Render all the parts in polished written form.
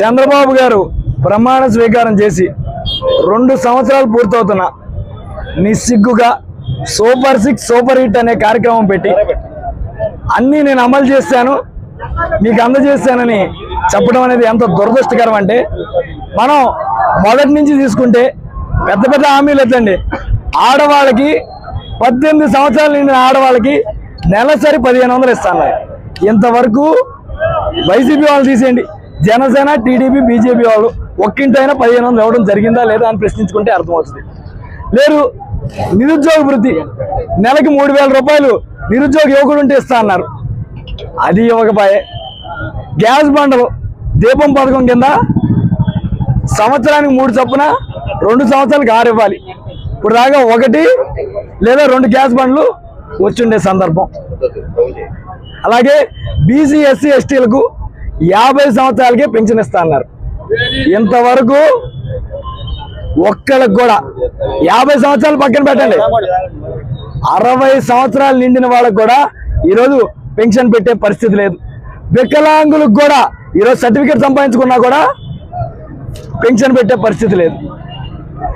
చంద్రబాబు గారు ప్రమాణ స్వీకారం చేసి 2 సంవత్సరాలు పూర్తవుతున్నా నిస్సిగ్గుగా సూపర్ 6 సూపర్ హిట్ అనే కార్యక్రమం పెట్టి అన్నీ నేను అమలు చేశాను మీకు అందజేస్తానని చెప్పడం అనేది ఎంత దురదృష్టకరం అంటే, మనం మొదటి నుంచి తీసుకుంటే పెద్ద పెద్ద హామీలు ఎత్తండి. ఆడవాళ్ళకి 18 సంవత్సరాలు నిండిన ఆడవాళ్ళకి నెలసరి 1500 ఇస్తాను. ఇంతవరకు వైసీపీ వాళ్ళు తీసేయండి, జనసేన టీడీపీ బీజేపీ వాళ్ళు ఒక్కింటైనా 1500 ఇవ్వడం జరిగిందా లేదా అని ప్రశ్నించుకుంటే అర్థమవుతుంది. లేదు నిరుద్యోగ వృత్తి నెలకి 3000 రూపాయలు నిరుద్యోగ యువకుడు ఉంటే ఇస్తా అన్నారు, అది ఇవ్వకపోయే. గ్యాస్ బండలు దీపం పథకం కింద సంవత్సరానికి 3 చొప్పున 2 సంవత్సరాలకు 6 ఇవ్వాలి. ఇప్పుడు దాకా 1 లేదా 2 గ్యాస్ బండ్లు వచ్చుండే సందర్భం. అలాగే బీసీ ఎస్సీ ఎస్టీలకు 50 సంవత్సరాలకే పెన్షన్ ఇస్తా అన్నారు. ఇంతవరకు ఒక్కళ్ళకి కూడా 50 సంవత్సరాలు పక్కన పెట్టండి, 60 సంవత్సరాలు నిండిన వాళ్ళకు కూడా ఈరోజు పెన్షన్ పెట్టే పరిస్థితి లేదు. వికలాంగులకు కూడా ఈరోజు సర్టిఫికేట్ సంపాదించుకున్నా కూడా పెన్షన్ పెట్టే పరిస్థితి లేదు.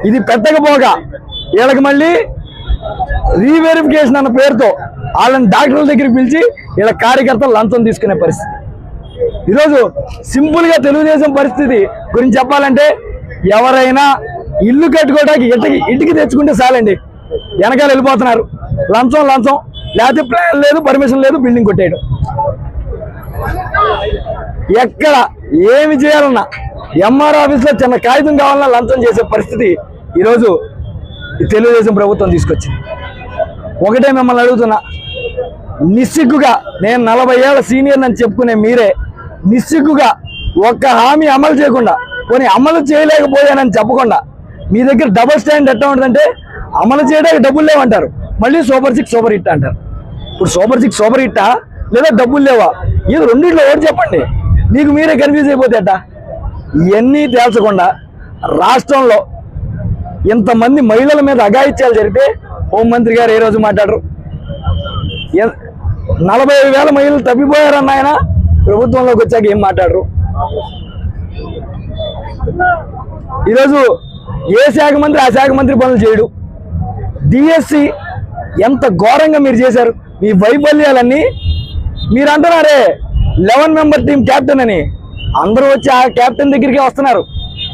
ఇది పెట్టకపోగా వీళ్ళకి మళ్ళీ రీవెరిఫికేషన్ అన్న పేరుతో వాళ్ళని డాక్టర్ల దగ్గరికి పిలిచి వీళ్ళ కార్యకర్తలు లంచం తీసుకునే పరిస్థితి. ఈరోజు సింపుల్గా తెలుగుదేశం పరిస్థితి గురించి చెప్పాలంటే, ఎవరైనా ఇల్లు కట్టుకోవడానికి ఇంటికి తెచ్చుకుంటే చాలండి, వెనకాల వెళ్ళిపోతున్నారు. లంచం లేకపోతే ప్లాన్ లేదు, పర్మిషన్ లేదు, బిల్డింగ్ కొట్టేయడం. ఎక్కడ ఏమి చేయాలన్నా ఎంఆర్ ఆఫీస్లో చిన్న కాగితం కావాలన్నా లంచం చేసే పరిస్థితి ఈరోజు తెలుగుదేశం ప్రభుత్వం తీసుకొచ్చింది. ఒకటే మిమ్మల్ని అడుగుతున్నా, నిస్సిగ్గుగా, నేను 40 ఏళ్ళ సీనియర్ అని చెప్పుకునే మీరే నిస్సిగ్గుగా ఒక్క హామీ అమలు చేయకుండా, కొన్ని అమలు చేయలేకపోయానని చెప్పకుండా, మీ దగ్గర డబుల్ స్టాండ్ ఎట్లా ఉంటుందంటే అమలు చేయడానికి డబ్బులు లేవంటారు, మళ్ళీ సూపర్ 6 సూపర్ హిట్ అంటారు. ఇప్పుడు సూపర్ 6 సూపర్ హిట్టా లేదా డబ్బులు లేవా? ఇది రెండింటిలో ఒకటి చెప్పండి, మీకు మీరే కన్ఫ్యూజ్ అయిపోతే అట్ట. ఇవన్నీ తేల్చకుండా రాష్ట్రంలో ఇంతమంది మహిళల మీద అఘాయిత్యాలు జరిగితే హోంమంత్రి గారు ఏ రోజు మాట్లాడరు. 40,000 మహిళలు తప్పిపోయారన్న ఆయన ప్రభుత్వంలోకి వచ్చాక ఏం మాట్లాడరు. ఈరోజు ఏ శాఖ మంత్రి ఆ శాఖ మంత్రి పనులు చేయడు. డిఎస్సి ఎంత ఘోరంగా మీరు చేశారు. మీ వైఫల్యాలన్నీ మీరు అంటున్నారే 11 మెంబర్ టీం క్యాప్టెన్ అని, అందరూ వచ్చి ఆ క్యాప్టెన్ దగ్గరికి వస్తున్నారు.